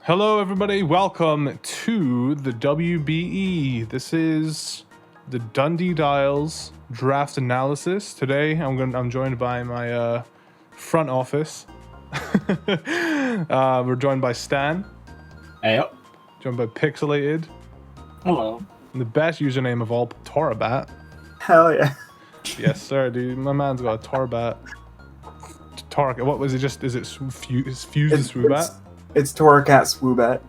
Hello, everybody. Welcome to the WBE. This is the Dundee-Diles draft analysis. Today, I'm joined by my front office. We're joined by Stan. Hey up. Joined by Pixelated. Hello. And the best username of all, Torabat. Hell yeah. Yes, sir, dude. My man's got a Torabat. What was it? Is it fused Swoobat? It's Torracat Swoobat.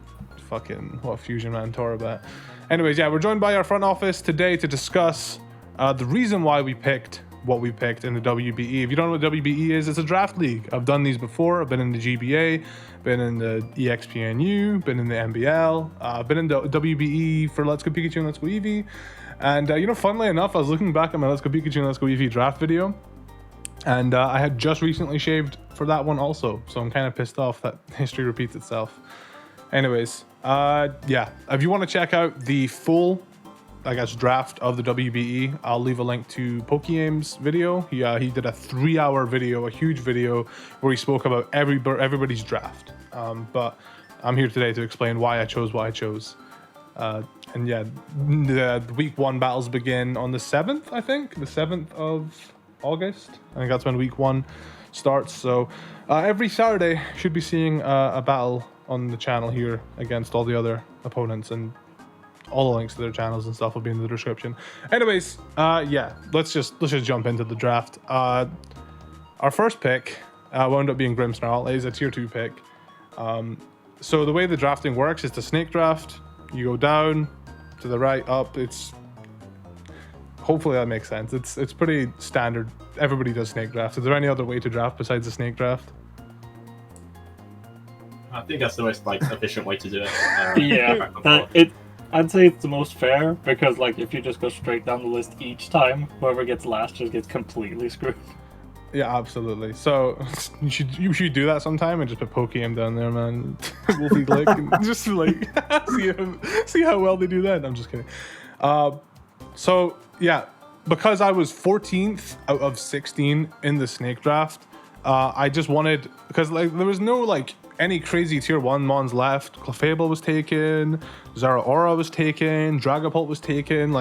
Fucking what a fusion man, Torabat. Anyways, yeah, we're joined by our front office today to discuss the reason why we picked what we picked in the WBE. If you don't know what WBE is, it's a draft league. I've done these before. I've been in the GBA, been in the EXPNU, been in the NBL, been in the WBE for Let's Go Pikachu and Let's Go Eevee. And funnily enough, I was looking back at my Let's Go Pikachu and Let's Go Eevee draft video, and I had just recently shaved for that one also, so I'm kind of pissed off that history repeats itself. Anyways, yeah, if you want to check out the full, draft of the WBE, I'll leave a link to Pokeaim's video. He did a 3-hour video, a huge video, where he spoke about everybody's draft. But I'm here today to explain why I chose what I chose. And yeah, the week 1 battles begin on the 7th, I think, the 7th of August. I think that's when week 1 starts. So every Saturday should be seeing a battle on the channel here against all the other opponents, and all the links to their channels and stuff will be in the description. Anyways, yeah, let's just jump into the draft. Our first pick wound up being Grimmsnarl. It is a tier 2 pick. So the way the drafting works is the snake draft. You go down to the right, up. Hopefully that makes sense. It's pretty standard. Everybody does snake draft. Is there any other way to draft besides the snake draft? I think that's the most efficient way to do it. Yeah, I'd say it's the most fair because if you just go straight down the list each time, whoever gets last just gets completely screwed. Yeah, absolutely. So you should do that sometime and just put Pokeaim down there, man. Wolfie Glick, and just see how well they do that. I'm just kidding. So yeah, because I was 14th out of 16 in the snake draft, I just wanted, because there was no any crazy tier 1 mons left. Clefable was taken, Zeraora was taken, Dragapult was taken.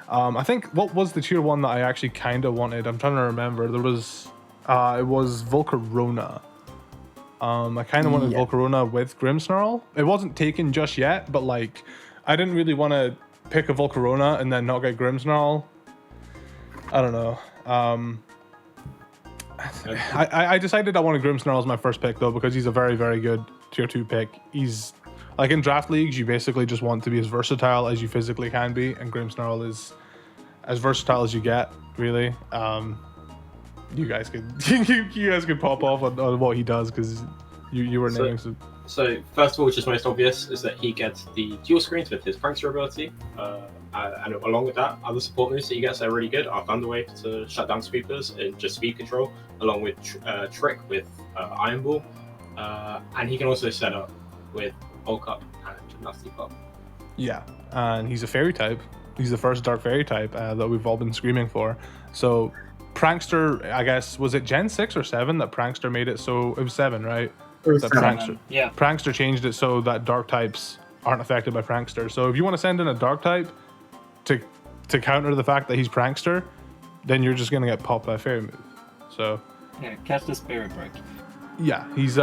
I think, what was the tier 1 that I actually kind of wanted? I'm trying to remember. There was, it was Volcarona. I kind of wanted Volcarona with Grimmsnarl. It wasn't taken just yet, but I didn't really want to pick a Volcarona and then not get Grimmsnarl. I don't know. I decided I wanted Grimmsnarl as my first pick though, because he's a very, very good tier 2 pick. He's in draft leagues, you basically just want to be as versatile as you physically can be, and Grimmsnarl is as versatile as you get, really. You guys could pop off on what he does, because you were naming some. So first of all, which is most obvious, is that he gets the dual screens with his prankster ability, and along with that, other support moves that he gets are really good. Our Thunder Wave to shut down sweepers and just speed control, along with Trick with Iron Ball, and he can also set up with Bulk Up and Nasty Pop. Yeah, and he's a fairy type. He's the first dark fairy type that we've all been screaming for. So Prankster, I guess, was it Gen 6 or 7 that Prankster made it so, it was 7, right? Prankster. Yeah. Prankster changed it so that dark types aren't affected by Prankster. So if you want to send in a dark type to counter the fact that he's Prankster, then you're just gonna get popped by a fairy move. So Yeah, catch the Spirit Break. yeah, he's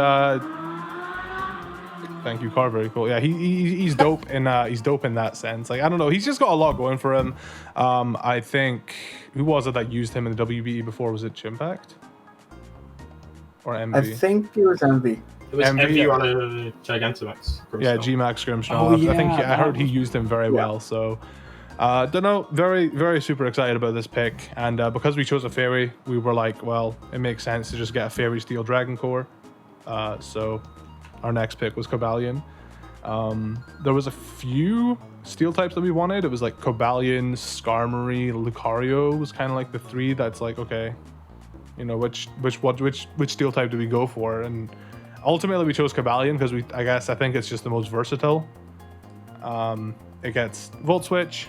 thank you, Car. Very cool. Yeah, he's dope in that sense. I don't know, he's just got a lot going for him. I think, who was it that used him in the WBE before? Was it Chimpact or MV? I think it was Envy. It was MV, MV on a Gigantamax. Yeah, G-Max Grimmsnarl. Oh, yeah, I think I heard he used him very well. So don't know, very, very super excited about this pick. And because we chose a fairy, we were like, well, it makes sense to just get a fairy Steel Dragon Core. So our next pick was Cobalion. There was a few steel types that we wanted. It was Cobalion, Skarmory, Lucario was kind of the 3 that's okay, which steel type do we go for? And ultimately we chose Cobalion because I think it's just the most versatile. It gets Volt Switch,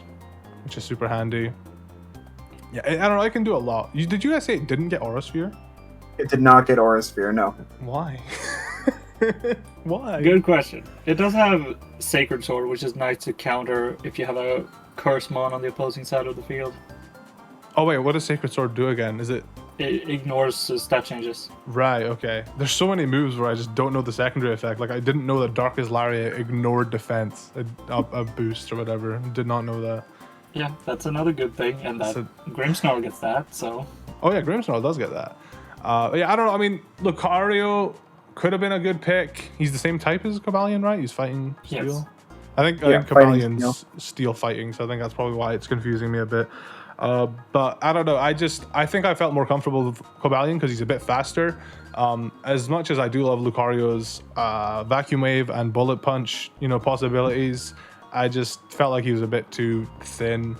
which is super handy. Yeah, I don't know, I can do a lot. Did you guys say it didn't get Aura Sphere? It did not get Aura Sphere, no. Why? Why? Good question. It does have Sacred Sword, which is nice to counter if you have a Curse Mon on the opposing side of the field. Oh wait, what does Sacred Sword do again? Is it It ignores stat changes. right? Okay. There's so many moves where I just don't know the secondary effect. Like I didn't know that Darkest Lariat ignored defense, a boost or whatever. Did not know that. Yeah, that's another good thing, and that So- Grimmsnarl gets that, so... Oh yeah, Grimmsnarl does get that. Yeah, I don't know. I mean, Lucario could have been a good pick. He's the same type as Cobalion, right? He's fighting steel. Yes. I think Yeah, fighting Cobalion's steel fighting, so I think that's probably why it's confusing me a bit. But I don't know. I think I felt more comfortable with Cobalion because he's a bit faster. As much as I do love Lucario's Vacuum Wave and Bullet Punch, possibilities, I just felt like he was a bit too thin.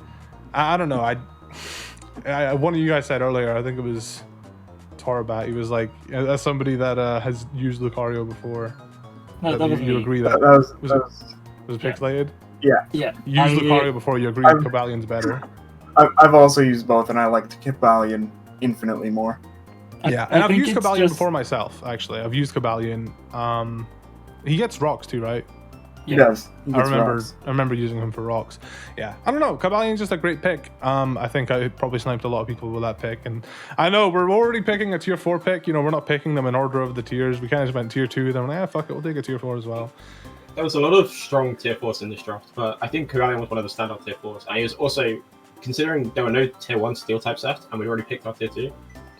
I don't know. One of you guys said earlier, I think it was Torbat. He was like, as somebody that has used Lucario before. No, that was you me. agree That that was was pixelated? Yeah. You used Lucario before. You agree Cobalion's better. I've also used both, and I liked Cobalion infinitely more. Yeah, and I've used Cobalion before myself. Actually, I've used Cobalion. He gets rocks too, right? He does. He I gets remember. rocks. I remember using him for rocks. Yeah, I don't know. Cobalion's just a great pick. I think I probably sniped a lot of people with that pick, and I know we're already picking a tier 4 pick. We're not picking them in order of the tiers. We kind of just went tier 2. Then fuck it, we'll take a tier 4 as well. There was a lot of strong tier 4s in this draft, but I think Cobalion was one of the standout tier 4s. And he was also, considering there were no tier 1 steel types left, and we'd already picked our tier 2,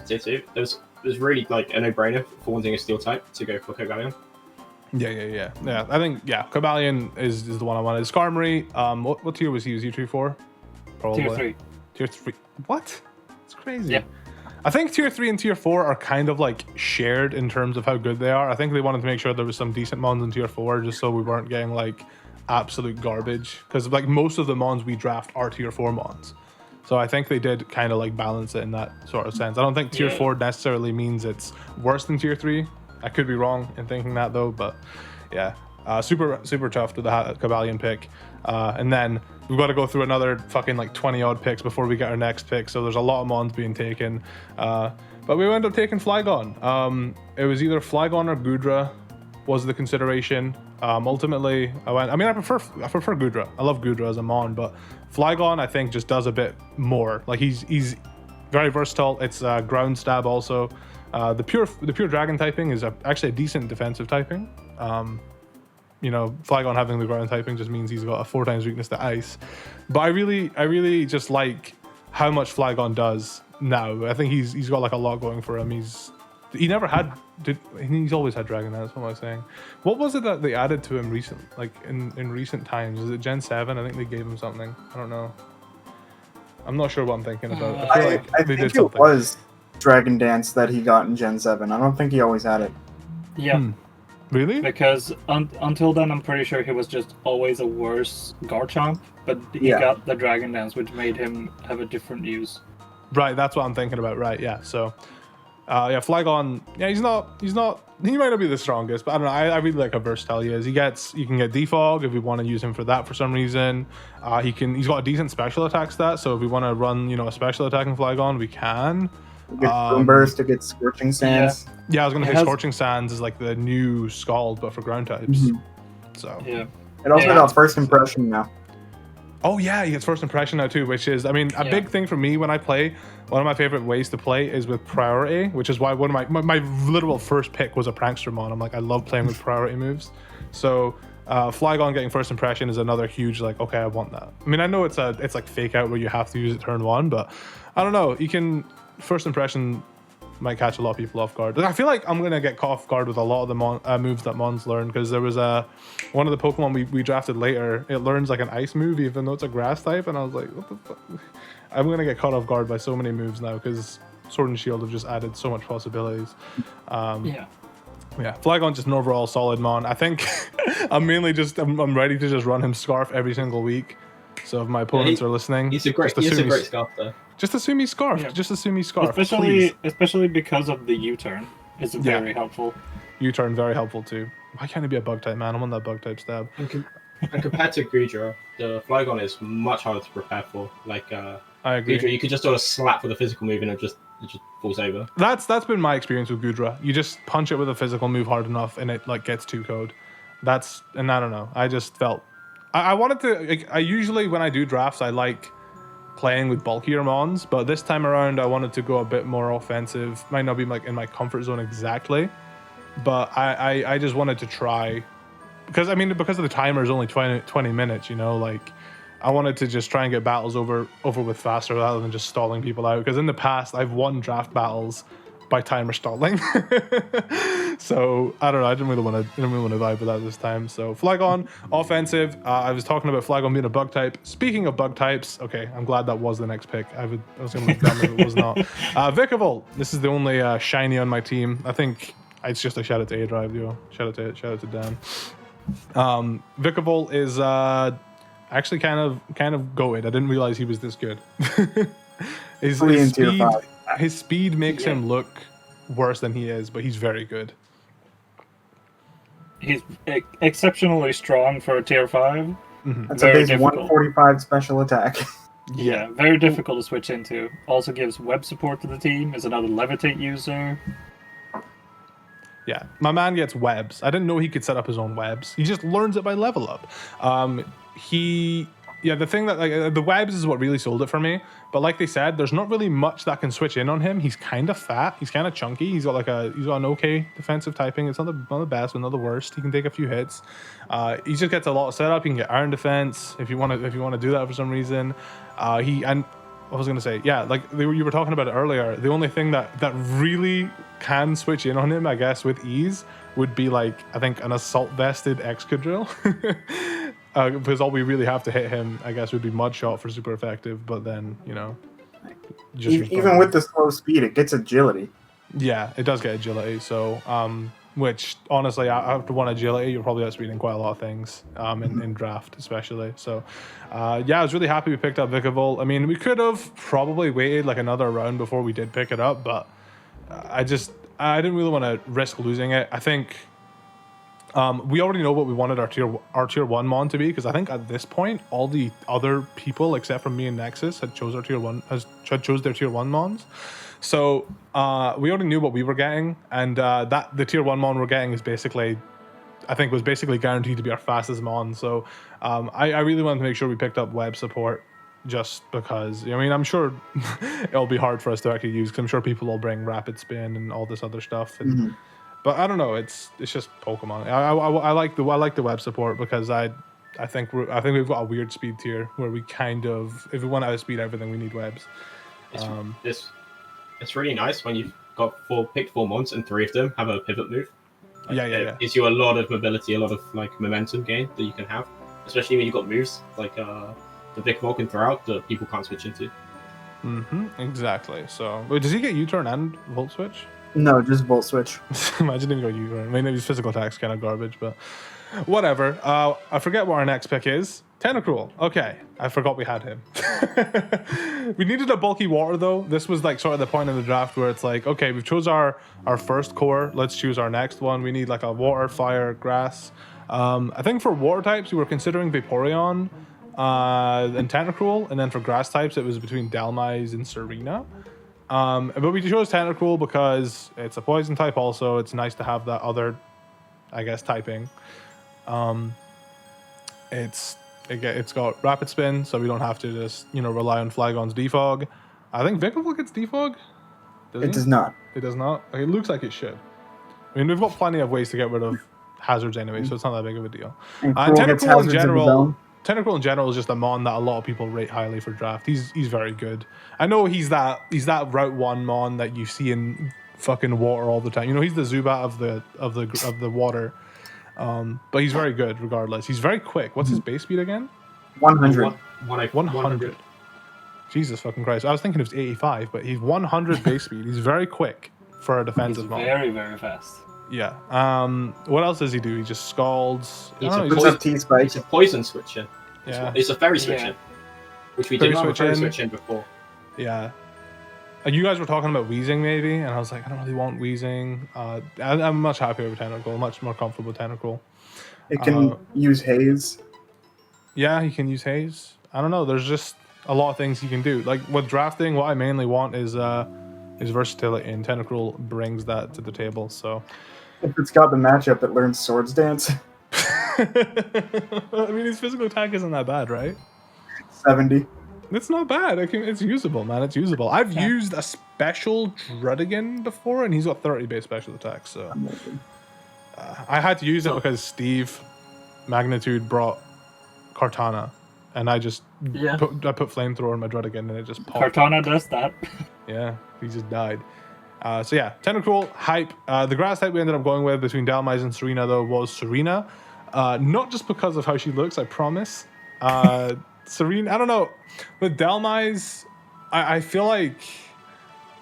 it was really like a no-brainer for wanting a steel type to go for Cobalion. Yeah. I think Cobalion is the one I wanted. Skarmory. What tier was he? Was he tier 4? Probably. Tier 3. Tier 3. What? It's crazy. Yeah. I think tier 3 and tier 4 are kind of like shared in terms of how good they are. I think they wanted to make sure there was some decent mons in tier 4 just so we weren't getting like absolute garbage. Because like most of the mons we draft are tier 4 mons. So I think they did kind of like balance it in that sort of sense. I don't think tier 4 necessarily means it's worse than tier 3. I could be wrong in thinking that though, but yeah. Super tough to the Cobalion pick. And then we've got to go through another fucking like 20 odd picks before we get our next pick. So there's a lot of mons being taken. But we ended up taking Flygon. It was either Flygon or Goodra was the consideration. Ultimately, I prefer Goodra. I love Goodra as a mon, but Flygon I think just does a bit more. Like he's very versatile. It's ground stab also. The pure dragon typing is actually a decent defensive typing. Flygon having the ground typing just means he's got a 4 times weakness to ice. But I really just like how much Flygon does now. I think he's got like a lot going for him. He's always had Dragon Dance. What am I saying? What was it that they added to him recently? Like in recent times, was it Gen 7? I think they gave him something. I don't know. I'm not sure what I'm thinking about. I feel like I they think did it something. was Dragon Dance that he got in Gen 7. I don't think he always had it. Yeah. Really? Because until then, I'm pretty sure he was just always a worse Garchomp, but he Yeah. got the Dragon Dance, which made him have a different use. Right, that's what I'm thinking about. Right, yeah. So, Flygon. Yeah, he might not be the strongest, but I don't know. I really like how versatile he is. You can get Defog if we want to use him for that for some reason. He's got a decent special attack stat, so if we want to run, a special attack in Flygon, we can. It gets Boom Burst, it gets Scorching Sands. Yeah, I was gonna It say has- Scorching Sands is like the new Scald, but for ground types. Mhm. So. Yeah. It also Yeah. got First Impression now. Oh yeah, he gets First Impression now too, which is, a big thing for me when I play. One of my favorite ways to play is with Priority, which is why one of my literal first pick was a Prankster Mon. I'm like, I love playing with Priority moves. So Flygon getting First Impression is another huge like, okay, I want that. I know it's like Fake Out where you have to use it turn 1, but I don't know. You can First Impression might catch a lot of people off guard. I feel like I'm gonna get caught off guard with a lot of the moves that Mons learn, because there was one of the Pokemon we drafted later. It learns like an ice move even though it's a grass type, and I was like, what the fuck? I'm gonna get caught off guard by so many moves now because Sword and Shield have just added so much possibilities. Yeah. Yeah, Flygon's just an overall solid mon. I think I'm ready to just run him Scarf every single week. So if my opponents are listening, He's a great scarf though. just assume he's Scarf. Yeah. Just assume he's Scarf. Please. Especially because of the U-turn. It's very helpful. U-turn very helpful too. Why can't he be a bug type, man? I'm on that bug type stab. And compared to Goodra, the Flygon is much harder to prepare for. Like I agree. Goodra, you could just do a slap with a physical move and it just it just falls over. That's been my experience with Goodra. You just punch it with a physical move hard enough, and it like gets 2-code. And I don't know. I just felt I wanted to. Like, I usually when I do drafts, I like playing with bulkier mons, but this time around, I wanted to go a bit more offensive. Might not be like in my comfort zone exactly, but I just wanted to try because because of the timer is only 20 minutes. You know, like. I wanted to just try and get battles over with faster rather than just stalling people out. Because in the past, I've won draft battles by timer stalling. So I don't know. I didn't really want to vibe with that this time. So Flygon, offensive. I was talking about Flygon being a bug type. Speaking of bug types, okay, I'm glad that was the next pick. I was going to look down if it was not. Vikavolt. This is the only shiny on my team. I think it's just a shout out to A Drive, yo. Shout out to Dan. Vikavolt is. Actually, kind of goated. I didn't realize he was this good. his speed makes him look worse than he is, but he's very good. He's exceptionally strong for a tier 5. Mm-hmm. That's a base 145 special attack. Yeah, very difficult to switch into. Also gives web support to the team. Is another levitate user. Yeah, my man gets webs. I didn't know he could set up his own webs. He just learns it by level up. The thing that the webs is what really sold it for me. But like they said, there's not really much that can switch in on him. He's kind of fat. He's kind of chunky. He's got an okay defensive typing. It's not the best, but not the worst. He can take a few hits. He just gets a lot of setup. You can get iron defense if you want to do that for some reason. I was gonna say, yeah, like you were talking about it earlier. The only thing that really can switch in on him, I guess, with ease would be like I think an assault vested Excadrill. Because all we really have to hit him, I guess, would be Mud Shot for super effective. But then, even with the slow speed, it gets agility. Yeah, it does get agility. So, which honestly, after one agility, you're probably outspeeding quite a lot of things in draft, especially. So, I was really happy we picked up Vikavolt. I mean, we could have probably waited like another round before we did pick it up, but I didn't really want to risk losing it. I think. We already know what we wanted our tier 1 mon to be, because I think at this point all the other people except for me and Nexus had chose their tier 1 mons. So we already knew what we were getting, and that the tier 1 mon we're getting is basically guaranteed to be our fastest mon. So I really wanted to make sure we picked up web support, just because I'm sure it'll be hard for us to actually use, because I'm sure people will bring rapid spin and all this other stuff. And, But I don't know. It's just Pokemon. I like the web support because I think we've got a weird speed tier where we kind of, if we want to outspeed everything, we need webs. It's really nice when you've got picked 4 mons and 3 of them have a pivot move. It gives you a lot of mobility, a lot of momentum gain that you can have, especially when you've got moves like the Vikavolt can throw out that people can't switch into. Exactly. So, wait, does he get U-turn and Volt Switch? No, just Volt Switch. Imagine him go U-turn. I mean, his physical attack's kind of garbage, but whatever. I forget what our next pick is. Tentacruel. Okay, I forgot we had him. We needed a bulky water though. This was like sort of the point in the draft where it's like, okay, we've chose our first core. Let's choose our next one. We need like a water, fire, grass. I think for water types we were considering Vaporeon and Tentacruel, and then for grass types it was between Dhelmise and Tsareena. But we chose Tentacruel because it's a poison type also. It's nice to have that other, I guess, typing. It's got rapid spin, so we don't have to just, rely on Flygon's defog. I think Vikavolt gets defog? It does not. It does not? It looks like it should. I mean, we've got plenty of ways to get rid of hazards anyway, so it's not that big of a deal. And Tentacruel in general is just a mon that a lot of people rate highly for draft. He's very good. I know he's that Route 1 mon that you see in fucking water all the time. He's the Zubat of the water. But he's very good regardless. He's very quick. What's his base speed again? 100. 100. Jesus fucking Christ. I was thinking it was 85, but he's 100 base speed. He's very quick for a defensive mon. Very, very fast. Yeah. What else does he do? He just scalds. He's a poison switcher. Yeah. It's a fairy switcher, which we didn't have a fairy switch in before. Yeah. You guys were talking about Weezing maybe, and I was like, I don't really want Weezing. I'm much happier with Tentacruel, much more comfortable with Tentacruel. It can use Haze. Yeah, he can use Haze. I don't know. There's just a lot of things he can do. Like with drafting, what I mainly want is his versatility, and Tentacruel brings that to the table. So, If it's got the matchup, it learns Swords Dance. I mean, his physical attack isn't that bad, right? 70. It's not bad. It's usable, man. It's usable. I've used a special Drudigan before, and he's got 30 base special attack. So I had to use it because Steve Magnitude brought Kartana, and I just put Flamethrower in my Drudigan, and it just popped. Kartana does that. Yeah, he just died. So yeah, Tentacruel, hype. The grass type we ended up going with between Dhelmise and Tsareena, though, was Tsareena. Not just because of how she looks, I promise. Tsareena, I don't know. With Dhelmise, I feel like...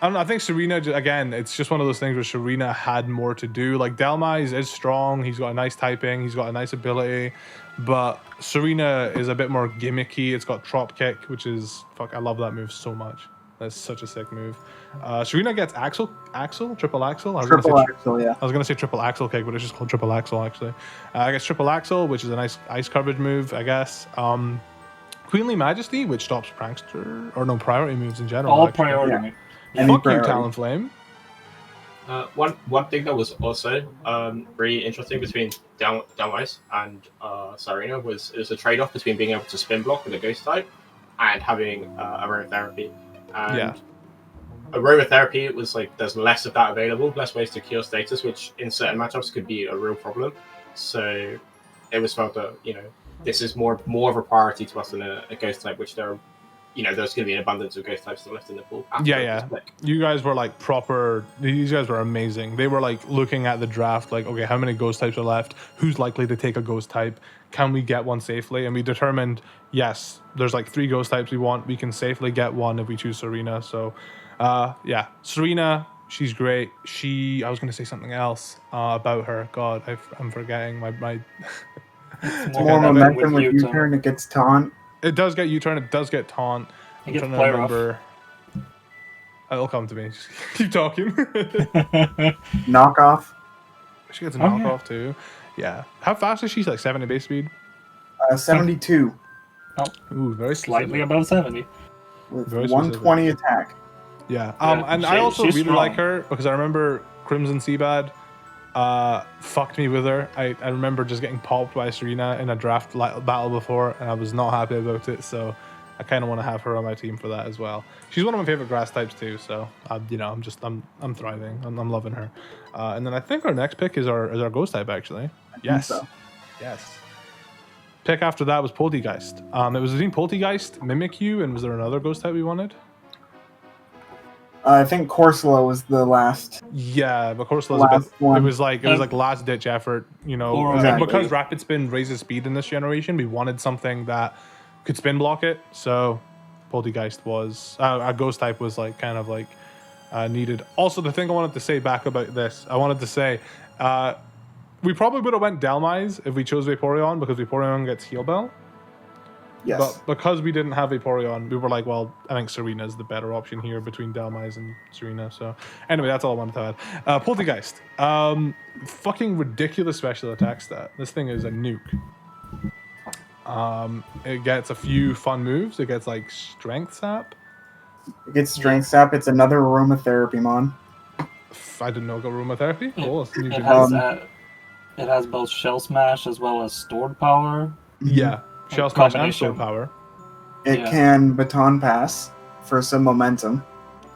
I don't know, I think Tsareena, again, it's just one of those things where Tsareena had more to do. Like, Dhelmise is strong. He's got a nice typing. He's got a nice ability. But Tsareena is a bit more gimmicky. It's got Trop Kick, which is... Fuck, I love that move so much. That's such a sick move. Tsareena gets triple axle. Triple axle, yeah. I was gonna say triple axle kick, but it's just called triple axle actually. I guess triple axle, which is a nice ice coverage move, I guess. Queenly Majesty, which stops prankster or no priority moves in general. All actually. priority. Yeah. Fuck you, priority. Talonflame. One thing that was also really interesting between Dhelmise and Tsareena was a trade-off between being able to spin block with a ghost type and having aromatherapy. And aromatherapy, it was like there's less of that available, less ways to cure status, which in certain matchups could be a real problem. So it was felt that, you know, this is more of a priority to us than a ghost type, which there are, you know, there's going to be an abundance of ghost types still left in the pool. Yeah. You guys were like proper. These guys were amazing. They were like looking at the draft, like, okay, how many ghost types are left? Who's likely to take a ghost type? Can we get one safely? And we determined, yes, there's like 3 ghost types we want. We can safely get one if we choose Tsareena. So, yeah, Tsareena, she's great. I was going to say something else about her. God, I'm forgetting my. It's more momentum with U-turn. It gets taunt. It does get U-turn. It does get taunt. I'm trying to remember. It'll come to me. Just keep talking. Knockoff. She gets a knockoff too. Yeah. How fast is she? Like 70 base speed? 72. Oh, ooh, very slightly above 70. With very 120 specific. Attack. Yeah. And I also really like her because I remember Crimson Seabad fucked me with her. I remember just getting popped by Tsareena in a draft battle before, and I was not happy about it. So I kind of want to have her on my team for that as well. She's one of my favorite grass types too. So you know, I'm thriving. I'm loving her. And then I think our next pick is our ghost type actually. Yes. So. Yes. Pick after that was Polteageist. It was between Polteageist, Mimikyu, and was there another ghost type we wanted? I think Corsola was the last. Yeah, but Corsola's a bit. One. It was like last ditch effort, you know. Exactly. Because Rapid Spin raises speed in this generation, we wanted something that could spin block it. So Polteageist was our ghost type was like kind of like needed. Also, the thing I wanted to say back about this, I wanted to say we probably would have went Dhelmise if we chose Vaporeon because Vaporeon gets Heal Bell. Yes. But because we didn't have Vaporeon, we were like, well, I think Tsareena is the better option here between Dhelmise and Tsareena. So anyway, that's all I wanted to add. Polteageist. Fucking ridiculous special attack stat. This thing is a nuke. It gets a few fun moves. It gets like Strength Sap. It gets Strength Sap. It's another Aromatherapy mon. I didn't know it got Aromatherapy. Cool. It has both Shell Smash as well as Stored Power. Yeah. Shell Smash and Stored Power. It can Baton Pass for some momentum.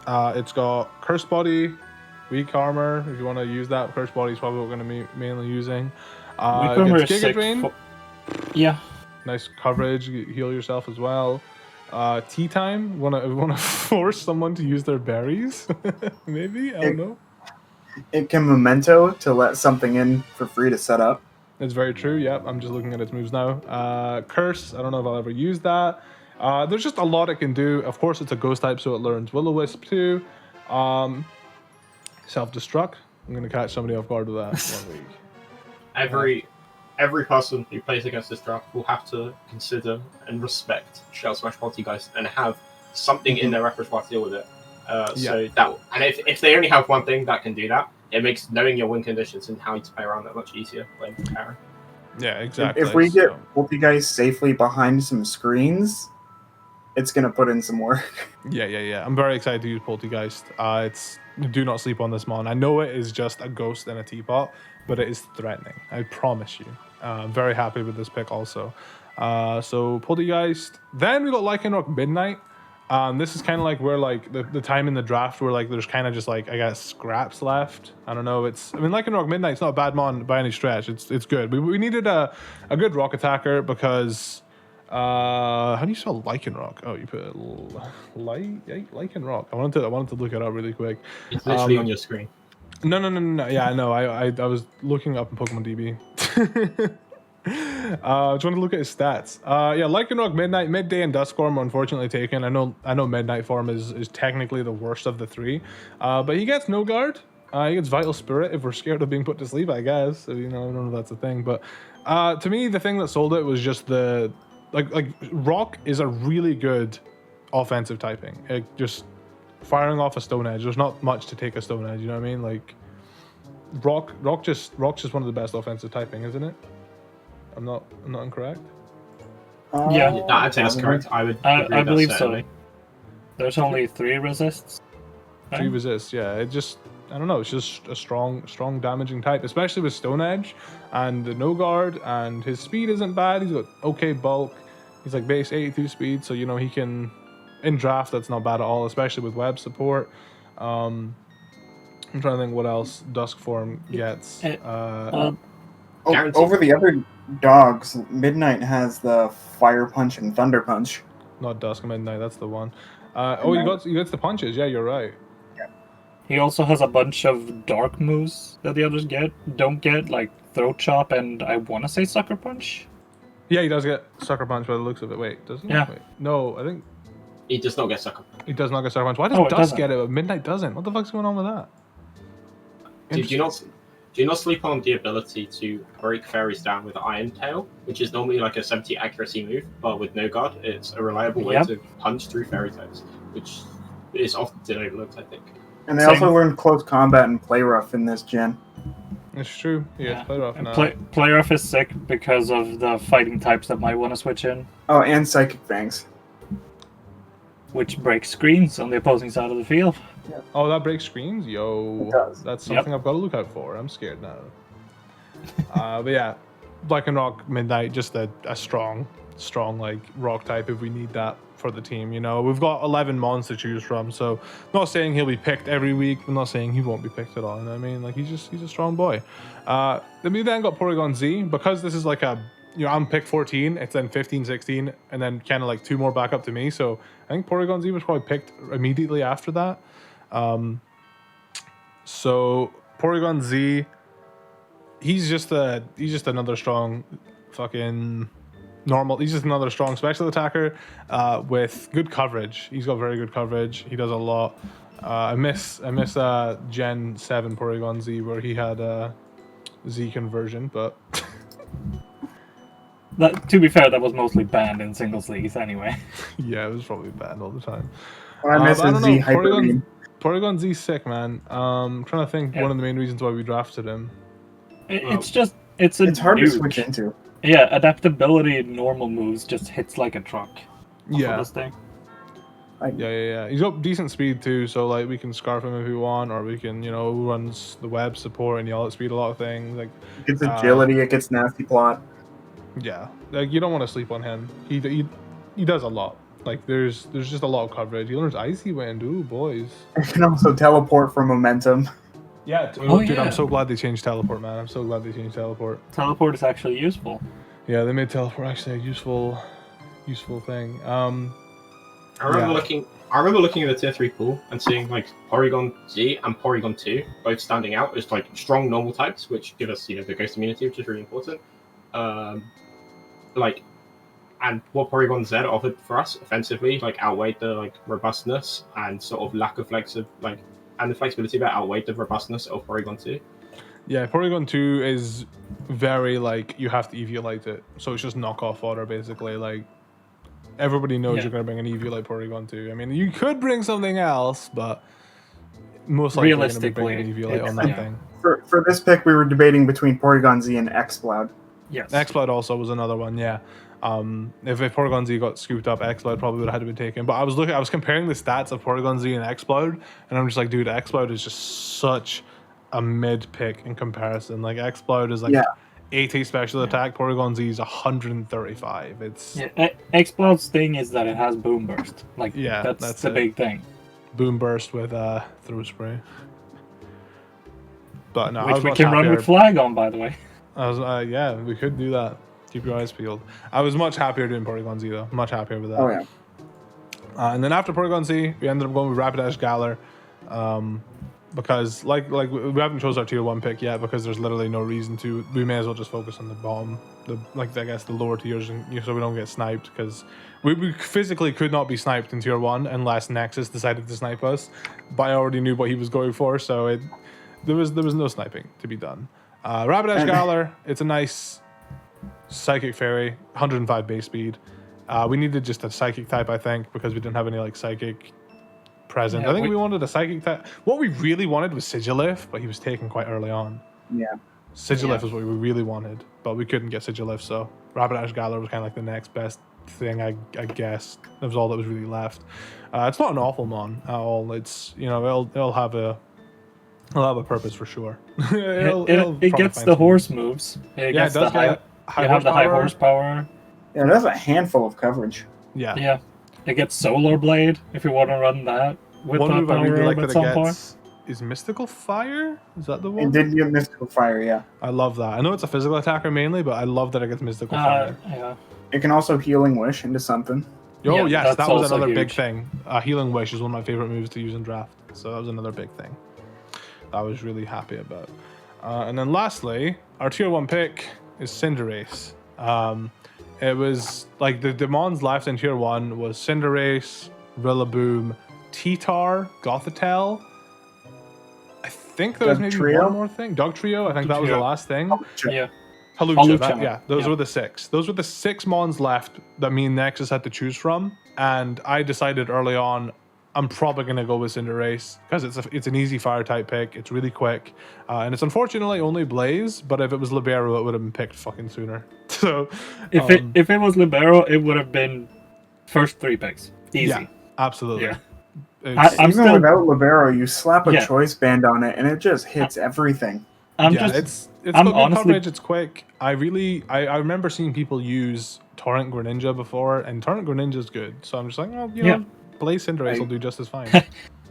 It's got Curse Body, Weak Armor. If you want to use that, Curse Body is probably what we're going to be mainly using. Weak Armor is Giga Drain. Yeah. Nice coverage. Heal yourself as well. Tea Time. Want to force someone to use their berries? Maybe? I don't know. It can Memento to let something in for free to set up. It's very true. Yep, I'm just looking at its moves now. Curse. I don't know if I'll ever use that. There's just a lot it can do. Of course, it's a ghost type, so it learns Will-O-Wisp too. Self-destruct. I'm gonna catch somebody off guard with that 1 week. Every person who plays against this draft will have to consider and respect Shell Smash Polteageist and have something in their repertoire to deal with it. So that, and if they only have one thing that can do that, it makes knowing your win conditions and how to play around that much easier when preparing. Yeah, exactly. If we get Polteageist safely behind some screens, it's gonna put in some work. Yeah. I'm very excited to use Polteageist. Do not sleep on this mon. I know it is just a ghost in a teapot, but it is threatening. I promise you. I'm very happy with this pick also. So Polteageist. Then we got Lycanroc Midnight. This is kind of like where like the time in the draft where like there's kind of just like I guess scraps left. I don't know. Lycanroc Midnight's not a bad mon by any stretch. It's good. We needed a good rock attacker because how do you spell Lycanroc? Oh, you put Lycanroc. I wanted to look it up really quick. It's literally on your screen. No. Yeah, I know. I was looking up in Pokemon DB. Just want to look at his stats. Lycanroc Midnight, Midday, and Duskstorm are unfortunately taken. I know Midnight form is technically the worst of the three, but he gets No Guard. He gets Vital Spirit if we're scared of being put to sleep, I guess. So, I don't know if that's a thing, but to me, the thing that sold it was just the like Rock is a really good offensive typing. Just firing off a Stone Edge. There's not much to take a Stone Edge. You know what I mean? Like Rock's just one of the best offensive typing, isn't it? I'm not incorrect. Yeah, I'd say that's correct. I would. I believe so. There's only 3 resists. Right? 3 resists. Yeah, I don't know. It's just a strong damaging type, especially with Stone Edge and the No Guard. And his speed isn't bad. He's got okay bulk. He's like base 82 speed, so he can in draft. That's not bad at all, especially with web support. I'm trying to think what else Dusk form gets. Over the other dogs, Midnight has the Fire Punch and Thunder Punch. Not Dusk, Midnight. That's the one. You got the punches. Yeah, you're right. He also has a bunch of dark moves that the others don't get, like Throat Chop and I want to say Sucker Punch. Yeah, he does get Sucker Punch by the looks of it. Wait, doesn't he? Yeah. Wait. No, I think he does not get Sucker Punch. He does not get Sucker Punch. Why does Dusk get it, but Midnight doesn't? What the fuck's going on with that? Do you not sleep on the ability to break fairies down with Iron Tail, which is normally like a 70 accuracy move, but with No Guard, it's a reliable way to punch through fairy types, which is often overlooked, I think. And they also learned Close Combat and Play Rough in this gen. It's true. Yeah, Play Rough now. Play Rough is sick because of the fighting types that might want to switch in. Oh, and Psychic Fangs. Which breaks screens on the opposing side of the field. Yeah. Oh, that breaks screens? Yo. It does. That's something I've got to look out for. I'm scared now. But yeah, Lycanroc Midnight, just a strong like rock type if we need that for the team. We've got 11 mons to choose from, so not saying he'll be picked every week. I'm not saying he won't be picked at all. You know what I mean? Like he's a strong boy. Then we got Porygon-Z because this is like I'm pick 14. It's then 15, 16, and then kind of like 2 more back up to me. So I think Porygon-Z was probably picked immediately after that. So Porygon-Z, he's just another strong fucking normal. He's just another strong special attacker with good coverage. He's got very good coverage. He does a lot. I miss Gen 7 Porygon-Z where he had Z conversion, but to be fair, that was mostly banned in singles leagues anyway. Yeah, it was probably banned all the time. I miss his Z Hyper Beam. Porygon-Z's sick, man. I'm trying to think one of the main reasons why we drafted him. It's hard to switch into. Yeah, adaptability in normal moves just hits like a truck. Yeah. This thing. Yeah. He's got decent speed too, so like we can scarf him if we want, or we can, runs the web support and yell at speed a lot of things. Like it gets agility, it gets nasty plot. Yeah, like you don't want to sleep on him. He does a lot. Like there's just a lot of coverage. He learns Icy Wind. Ooh, boys. He can also teleport for momentum. Yeah, dude, I'm so glad they changed teleport, man. I'm so glad they changed teleport. Teleport is actually useful. Yeah, they made teleport actually a useful thing. I remember looking at the tier 3 pool and seeing like Porygon-Z and Porygon-2 both standing out as like strong normal types, which give us the ghost immunity, which is really important. And what Porygon-Z offered for us offensively outweighed the robustness and sort of lack of and the flexibility that outweighed the robustness of Porygon-2. Yeah, Porygon-2 is very you have to Eviolite it, so it's just knockoff fodder basically. Like everybody knows you're going to bring an Eviolite Porygon-2. I mean, you could bring something else, but most likely you're going to be bringing an Eviolite on that thing. For this pick, we were debating between Porygon-Z and Exploud. Yes. Exploud also was another one, yeah. If Porygon-Z got scooped up, Explode probably would have had to be taken. But I was comparing the stats of Porygon-Z and Explode, and I'm just like, dude, Explode is just such a mid pick in comparison. Like Explode is like 80 special attack, Porygon-Z is 135. It's Explode's thing is that it has Boom Burst. Like that's the big thing. Boom Burst with Throw Spray. But no, which we can run with Flygon, by the way. I was yeah, we could do that. Keep your eyes peeled. I was much happier doing Porygon-Z though. Much happier with that. Oh yeah. And then after Porygon-Z, we ended up going with Rapidash-Galar. Because like we haven't chose our tier 1 pick yet because there's literally no reason to. We may as well just focus on the bottom, I guess the lower tiers, and so we don't get sniped, because we physically could not be sniped in tier 1 unless Nexus decided to snipe us. But I already knew what he was going for, so there was no sniping to be done. Rapidash-Galar, it's a nice Psychic Fairy, 105 base speed. We needed just a Psychic type, I think, because we didn't have any like Psychic present. Yeah, I think we wanted a Psychic type. What we really wanted was Sigilif, but he was taken quite early on. Yeah. Sigilif is what we really wanted, but we couldn't get Sigilif, so Rapidash-Galar was kind of like the next best thing, I guess. That was all that was really left. It's not an awful mon at all. It's, you know, it'll have a purpose for sure. It gets the horse moves. It gets the high horsepower. Yeah, it has a handful of coverage. Yeah. It gets Solar Blade if you want to run that with One move I really like that at some it point. gets is Mystical Fire. Is that the one? It did get Mystical Fire, yeah. I love that. I know it's a physical attacker mainly, but I love that it gets Mystical Fire. Yeah. It can also Healing Wish into something. Oh Yeah, yes, that's that was also another big huge. thing. Healing Wish is one of my favorite moves to use in draft, so that was another big thing I was really happy about. And then lastly, our tier 1 pick is Cinderace. It was like the mons left in tier 1 was Cinderace, Rillaboom, T-Tar, Gothitelle. I think there was maybe Dugtrio? one more thing. Dugtrio, I think that was the Dugtrio. last thing. Yeah. Hawlucha, yeah, those Yeah. were the 6. Those were the 6 mons left that me and Nexus had to choose from, and I decided early on I'm probably going to go with Cinderace because it's an easy fire type pick. It's really quick, and it's unfortunately only Blaze. But if it was Libero, it would have been picked fucking sooner. So If it was Libero, it would have been first 3 picks. Easy. yeah, absolutely. Yeah. It's- I'm Even still- without Libero, you slap a Yeah. choice band on it and it just hits everything. I'm it's I'm got good honestly- coverage. It's quick. I remember seeing people use Torrent Greninja before, and Torrent Greninja is good. So I'm just like, oh, you know, Blaze Cinderace will do just as fine.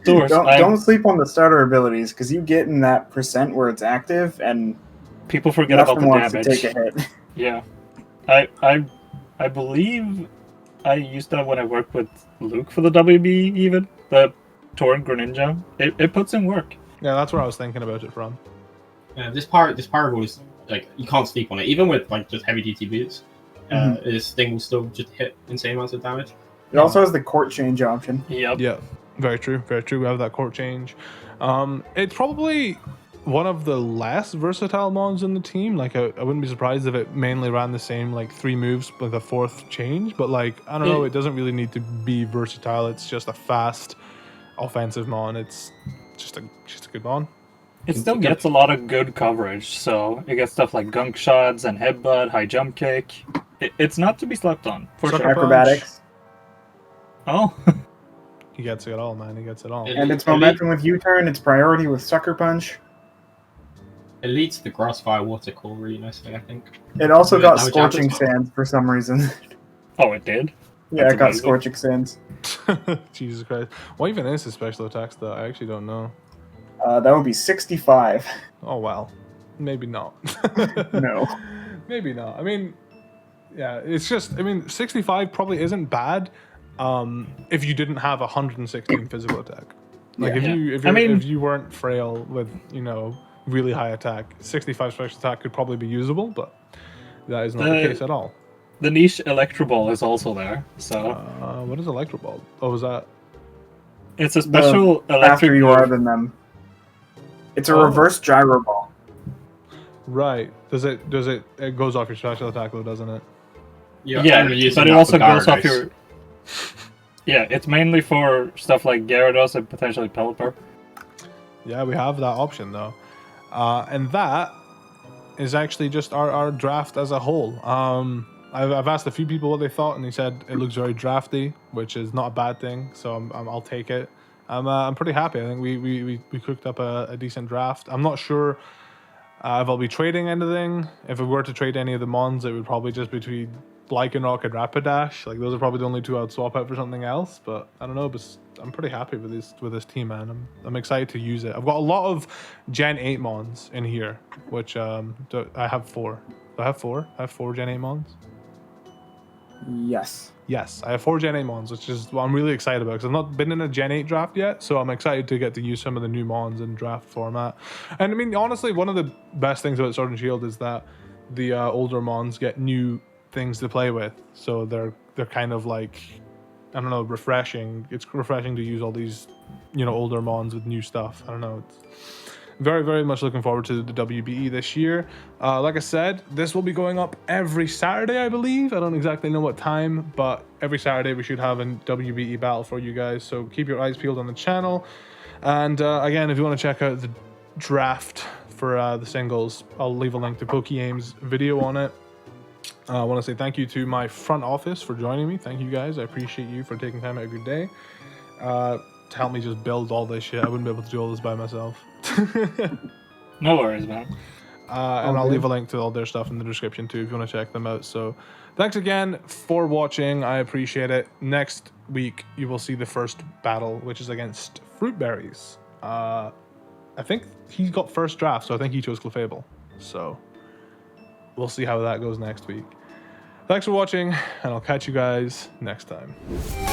Doors, Don't sleep on the starter abilities, because you get in that percent where it's active and people forget about nothing the wants damage. to take a hit. Yeah. I believe I used that when I worked with Luke for the WBE even. The Torrent Greninja. It puts in work. Yeah, that's where I was thinking about it from. This power was like you can't sleep on it, even with like just heavy DT boots. This thing will still just hit insane amounts of damage. It also has the court change option. Yep. Yeah, very true. Very true. We have that court change. It's probably one of the less versatile mons in the team. Like, I wouldn't be surprised if it mainly ran the same, like, 3 moves with a 4th change. But, like, I don't know. It doesn't really need to be versatile. It's just a fast offensive mon. It's just a good mon. It still gets a lot of good coverage, so it gets stuff like gunk shots and headbutt, high jump kick. It's not to be slept on, for Sucker sure. punch. Acrobatics. Oh, He gets it all, man. He gets it all. And its momentum with U-turn, its priority with Sucker Punch. It leads the grass fire water core really nicely, I think. It also Yeah, got damage Scorching output. Sands for some reason. oh, it did. Yeah, That's it got amazing. Scorching Sands. Jesus Christ. What even is his special attacks, though? I actually don't know. That would be 65. Oh, well. Maybe not. No. Maybe not. I mean, yeah, it's just, 65 probably isn't bad if you didn't have 116 physical attack. Like, Yeah. if you weren't frail with, really high attack, 65 special attack could probably be usable, but that is not the case at all. The niche Electro Ball is also there, so What is Electro Ball? Oh, is that? it's a special Faster electric you are move. than them. It's a Oh. reverse gyro ball. Right. It goes off your special attack, though, doesn't it? Yeah, Yeah, I'm using but it that also for goes off Gyarados. your. Yeah, it's mainly for stuff like Gyarados and potentially Pelipper. Yeah, we have that option, though. And that is actually just our draft as a whole. I've asked a few people what they thought, and they said it looks very drafty, which is not a bad thing. So I'll take it. I'm pretty happy. I think we cooked up a decent draft. I'm not sure if I'll be trading anything. If we were to trade any of the mons, it would probably just be between Lycanroc and Rapidash. Like those are probably the only two I'd swap out for something else. But I don't know. But I'm pretty happy with this team, man. I'm excited to use it. I've got a lot of Gen 8 mons in here, which I have 4. Do I have 4? I have 4 Gen 8 mons. Yes. Yes, I have 4 Gen 8 mons, which is what I'm really excited about because I've not been in a Gen 8 draft yet, so I'm excited to get to use some of the new mons in draft format. And I mean, honestly, one of the best things about Sword and Shield is that the older mons get new things to play with, so they're kind of like, I don't know, refreshing. It's refreshing to use all these, older mons with new stuff. I don't know. It's very, very much looking forward to the WBE this year. Like I said, this will be going up every Saturday, I believe. I don't exactly know what time, but every Saturday we should have a WBE battle for you guys. So keep your eyes peeled on the channel. And again, if you want to check out the draft for the singles, I'll leave a link to PokeAim's video on it. I want to say thank you to my front office for joining me. Thank you guys. I appreciate you for taking time out of your day to help me just build all this shit. I wouldn't be able to do all this by myself. No worries, man. And I'll leave a link to all their stuff in the description too if you want to check them out. So thanks again for watching. I appreciate it. Next week you will see the first battle, which is against Fruitberries. I think he got first draft, so I think he chose Clefable. So we'll see how that goes next week. Thanks for watching, and I'll catch you guys next time.